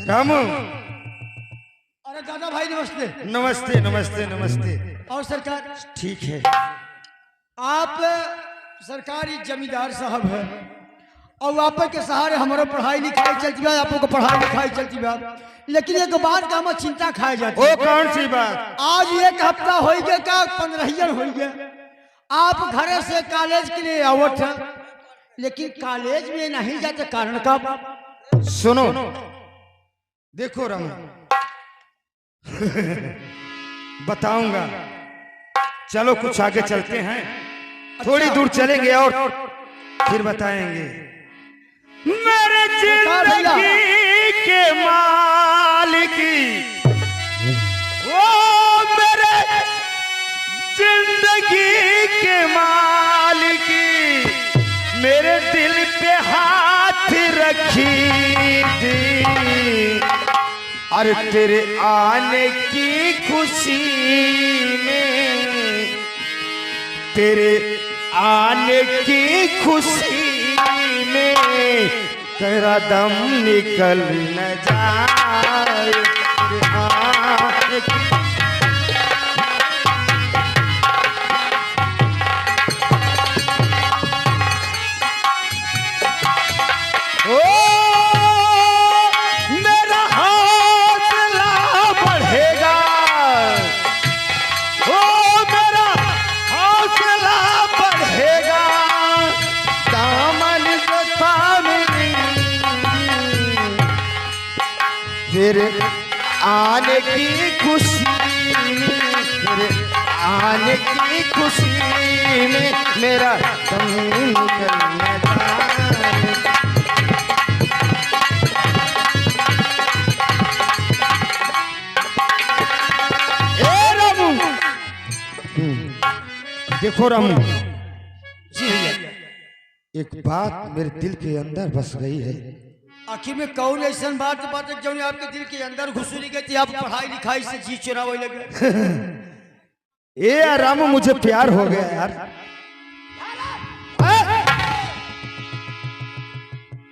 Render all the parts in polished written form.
रामू। अरे दादा भाई नमस्ते। नमस्ते नमस्ते नमस्ते। और सरकार ठीक है। आप सरकारी जमींदार साहब है और आप के सहारे हमारे पढ़ाई लिखाई चलती है, आप को पढ़ाई लिखाई चलती है, लेकिन एक बात का हम चिंता खाई जाती है। वो कौन सी बात? आज एक हफ्ता हो गया का 15 हो गया आप घर से कॉलेज के लिए आवत है, लेकिन कॉलेज में नहीं जाते कारण का? सुनो देखो रामू बताऊंगा। चलो कुछ आगे चलते हैं, थोड़ी दूर चलेंगे और फिर बताएंगे। मेरे जिंदगी के मालिक, ओ मेरे जिंदगी के मालिक, मेरे दिल पे हाथ रखी थी और तेरे आने की खुशी में, तेरे आने की खुशी में तेरा दम निकल न जाए। ओ मेरा हौसला बढ़ेगा, ओ मेरा हौसला बढ़ेगा, दामन को थामने तेरे आने की खुशी में, तेरे आने की खुशी में मेरा दम निकल न जाए। देखो रामू जी, एक बात मेरे दिल के अंदर बस गई है। आखिर में कौन ऐसा बात है जो आपके दिल के अंदर घुसरी गई थी? आप पढ़ाई लिखाई से जी चुरावे लगे। ए यार रामू मुझे प्यार हो गया यार।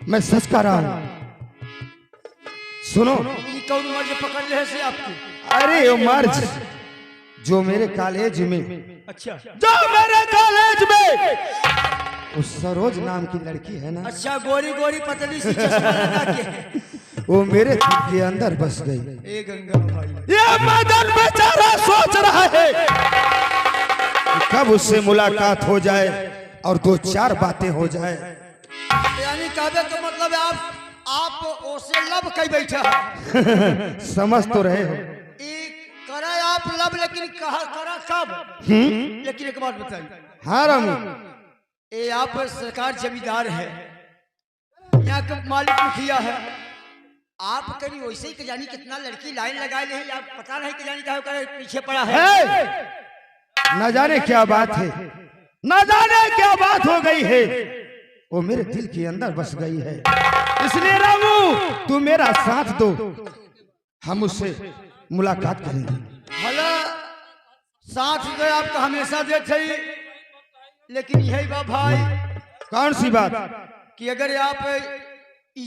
मैं सच कह रहा हूं, सुनो। ये कौन मर्ज पकड़ ले से आपकी? अरे वो मर्ज जो मेरे कॉलेज में, अच्छा जो मेरे कॉलेज में उस सरोज नाम की लड़की है ना, अच्छा गोरी गोरी पतली सी चश्मा लगा के, वो मेरे दिल के अंदर बस गई। ए गंगा भाई, ये मदन बेचारा सोच रहा है कि कब उससे मुलाकात हो जाए और दो चार बातें हो जाए। यानी कहने का मतलब है आप ओसे लब कई बैठा समझ तो रहे हो। करा आप लब, लेकिन कहा करा कब? लेकिन एक बात बताइए। हाँ रामू, ये आप सरकार जमींदार है, यहाँ का मालिक मुखिया है, आप कहीं वैसे ही जानी कितना लड़की लाइन लगाए ले, आप पता नहीं कि जानी क्या पीछे पड़ा है। न जाने क्या बात है, न जाने क्या बात हो गई है, वो मेरे दिल के अंदर बस गई है। इसलिए रामू तू मेरा साथ दो, हम उससे मुलाकात करेंगे। भला साथ तो आपका हमेशा देते ही, लेकिन यही बात भाई। कौन सी बात? कि अगर आप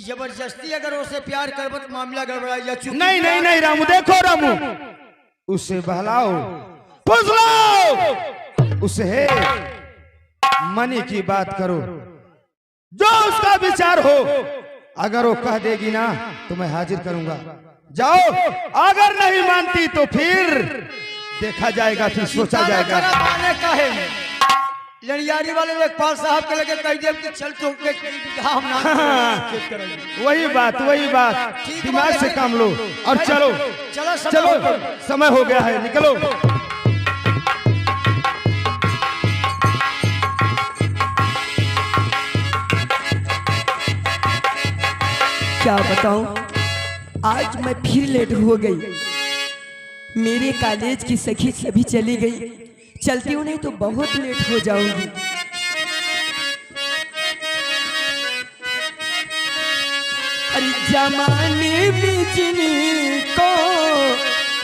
जबरदस्ती अगर उससे प्यार करबो तो मामला गड़बड़ा जा। नहीं नहीं नहीं रामू, देखो रामू, उससे बहलाओ फुसलाओ, उसे मनी की बात करो, जो उसका विचार हो। अगर वो कह देगी ना तो मैं हाजिर करूंगा। जाओ, अगर नहीं मानती तो फिर देखा जाएगा, फिर सोचा जाएगा। लड़ियारी वाले लेखपाल साहब के लगे कह दिया कि चल तो वही बात दिमाग से काम लो और चलो चलो, समय हो गया है, निकलो। क्या बताऊं, आज मैं फिर लेट हो गई। मेरे कॉलेज की सखी सभी चली गई, चलती हूँ नहीं तो बहुत लेट हो जाऊंगी। अरे जमाने में जिनको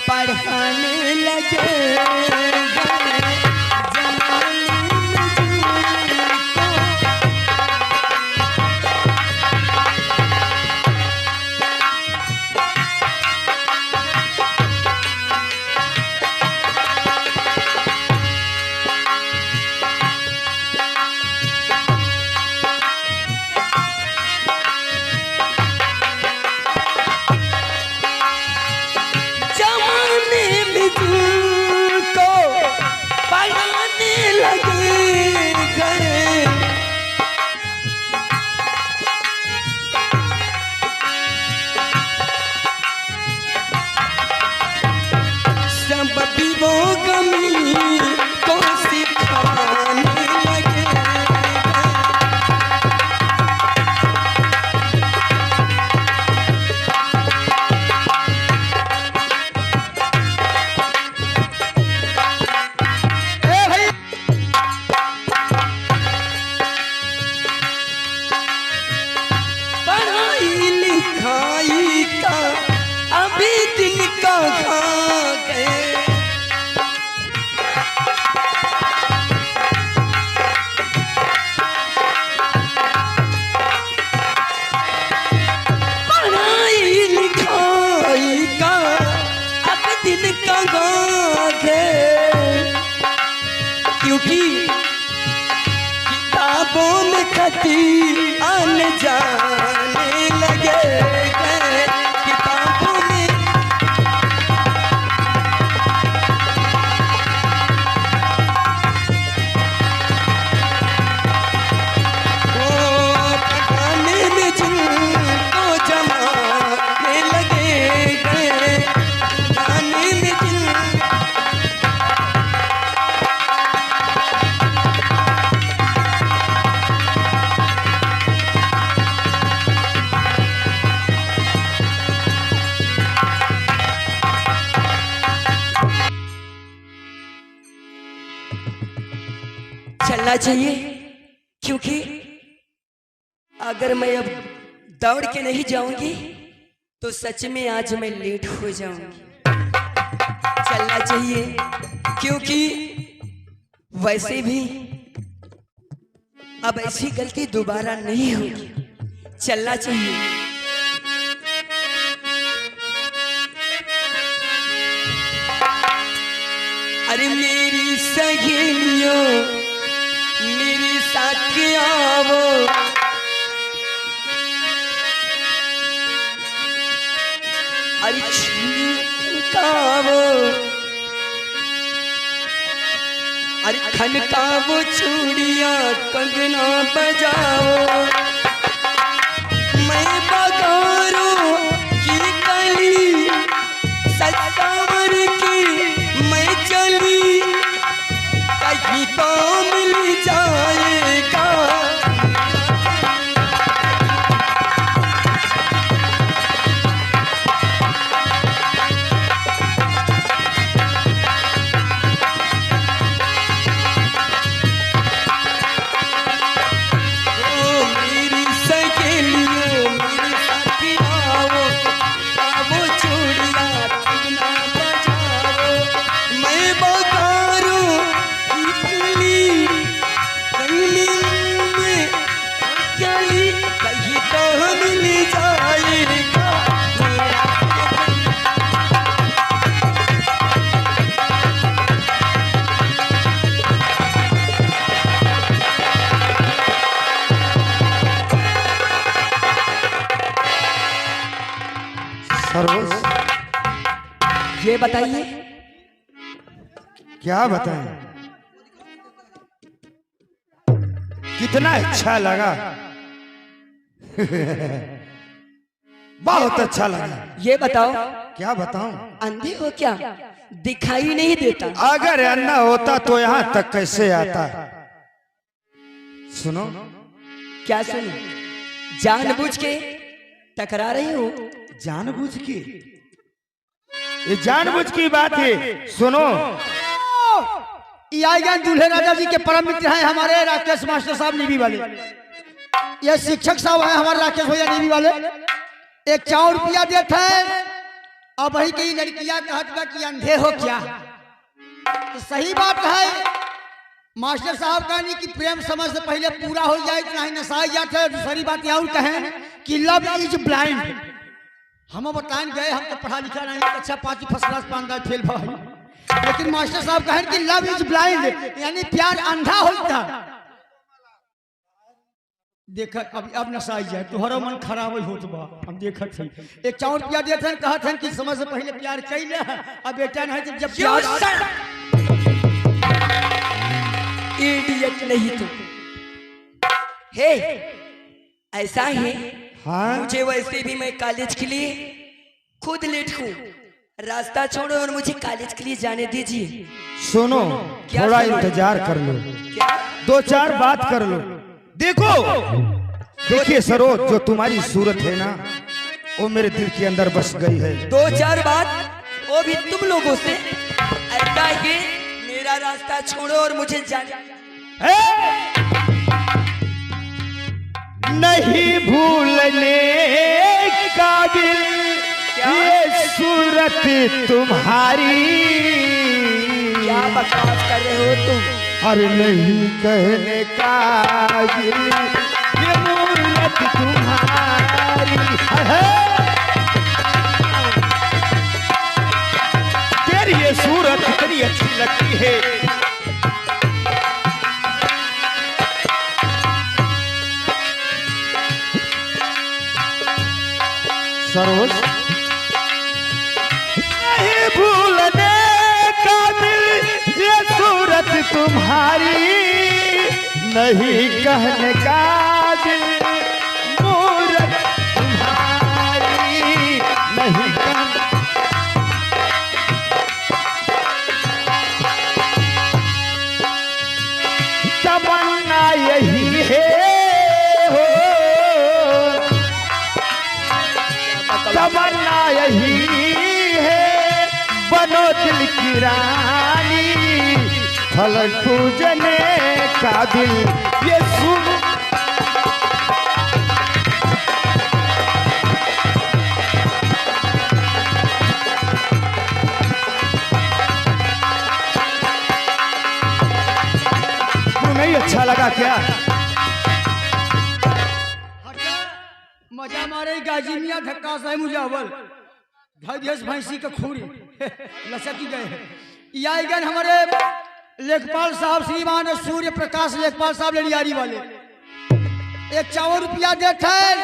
पढ़ाने लगे, चलना चाहिए, क्योंकि अगर मैं अब दौड़ के नहीं जाऊंगी तो सच में आज मैं लेट हो जाऊंगी। चलना चाहिए, क्योंकि वैसे भी अब ऐसी गलती दोबारा नहीं होगी। चलना चाहिए। अरे मेरी सहेलियों मेरी साथियां वो अरे छुकावो, अरे खनकावो चूड़ियां कंगना बजाओ। मैं बगारों की कली सतावर की मैं चली, कहीं तो मिल जाएगा। सरोज, ये बताइए। क्या बताएं? कितना अच्छा लगा। बहुत अच्छा लगा। ये बताओ, क्या बताऊं? अंधे हो क्या? दिखाई नहीं देता। अगर अन्ना होता तो यहाँ तक कैसे आता? सुनो। क्या सुनो? जानबूझ के टकरा रही हो? जानबूझ के? ये जानबूझ की बात है। सुनो, ये आईगन दूल्हे राजा जी के परम मित्र हैं हमारे राकेश मास्टर साहब नेवी वाले। ये शिक्षक साहब हैं हमारे राकेश भैया नेवी वाले। एक 4 रुपया देते हैं। अब वही कई लड़कियां कहत बा कि अंधे हो क्या? तो सही बात है। मास्टर साहब कहनी कि प्रेम समझ से पहले पूरा हो जाए तो नहीं नसाई जाते है। दूसरी बात यह कहें कि लव इज ब्लाइंड। हम बताएं गए, हम तो पढ़ा लिखा नहीं, अच्छा 5 फर्स्ट क्लास पास फेल भाई, लेकिन मास्टर साहब कहें कि लव इज ब्लाइंड, यानी प्यार अंधा होता। देख अब नसाई जाए तुम्हारा मन खराब होत बा। हम देखत हैं एक 4 रुपया देते हैं, कहते हैं कि समय से पहले प्यार कैले अब बेटा नहीं तो जब प्यार। इडियट नहीं तुम। हे ऐसा है। हाँ? मुझे वैसे भी मैं कॉलेज के लिए खुद लेट हूँ। रास्ता छोड़ो और मुझे कॉलेज के लिए जाने दीजिए। सुनो, क्या थोड़ा सुनो? इंतजार कर लो। क्या? 2-4 बात कर लो। देखो, देखिए सरोज, जो तुम्हारी सूरत है ना, वो मेरे दिल के अंदर बस गई है। 2-4 बात, वो भी तुम लोगों से। ऐसा है, मेरा रास्ता छोड़ो और मुझे जाने। नहीं भूलने काबिल ये सूरत तुम्हारी। क्या बकवास कर रहे हो तुम? अरे नहीं कहने काबिल ये मूरत तुम्हारी। तेरी ये सूरत कितनी अच्छी लगती है। सरोज, नहीं भूलने काबिल ये सूरत तुम्हारी, नहीं कहने काबिल मूरत तुम्हारी, नहीं कहने। तमन्ना यही है हो, तमन्ना यही है, बनो दिल की रानी, फल पूजने काबिल ये सुन। क्यों नहीं अच्छा लगा क्या? हटा, मजा मारे गाजी मियाँ धक्का से मुजावल धैर्य भैंसी का खूरी लचकी गए। यह गन हमारे लेखपाल साहब श्रीमान सूर्य प्रकाश लेखपाल साहब लड़ियारी वाले 51 रुपया देते हैं।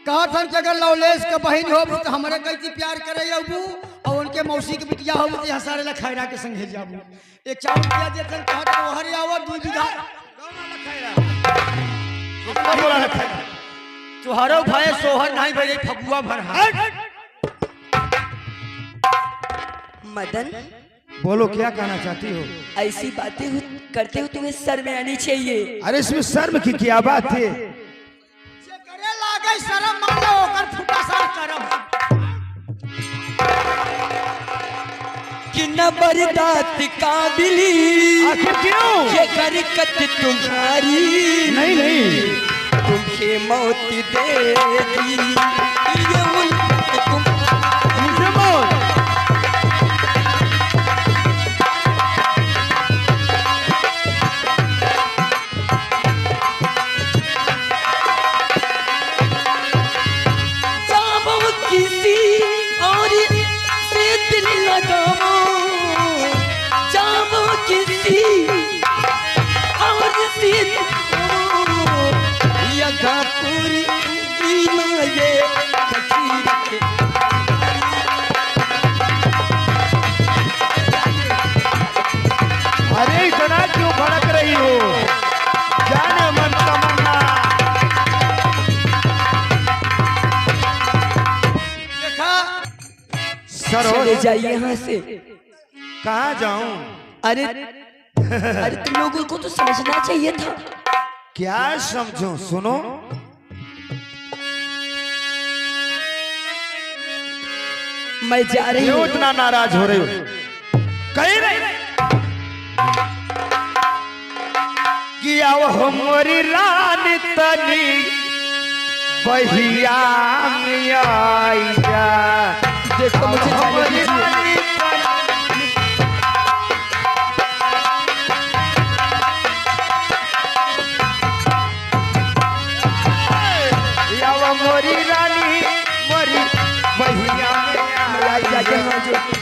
कहा था कि अगर लवलेश का बहन हो तो हमारे कैसी प्यार करे अबू और उनके मौसी की बिटिया हो तो यहाँ सारे ला खैरा के संग जाबू। 51 रुपया देते हैं। कहा था हरे आवा 2 बीघा तुहारो भाई सोहर नहीं भेजे फगुआ भर। मदन, बोलो क्या कहना चाहती हो? ऐसी बातें करते हो तुम्हें शर्म आनी चाहिए। अरे इसमें शर्म की क्या बात है? करे लागे शर्म मानो ओकर फुटा सार करम कि न बर्दात काबिली आखिर क्यों? ये हरकत तुम्हारी नहीं नहीं, तुम्हें मौत देगी ये मुल्क तुम। मुझे मौत? किसी और से दिल लगाओ, जाओ किसी और से यगा पूरी ये अरे इतना क्यों भड़क रही हो? जाने मन तमन्ना। चले जाइए यहाँ से। कहाँ जाऊं? अरे अरे तुम लोगों को तो समझना चाहिए था। क्या समझो? सुनो, मैं जा रही क्यों हूँ। इतना नाराज हो रहे हो? कहीं नहीं कि आओ हमारी रानी तनी बहिया में आई जा। देखो मुझे जाने दीजिए। मोरी रानी मोरी बहिया में आई जा।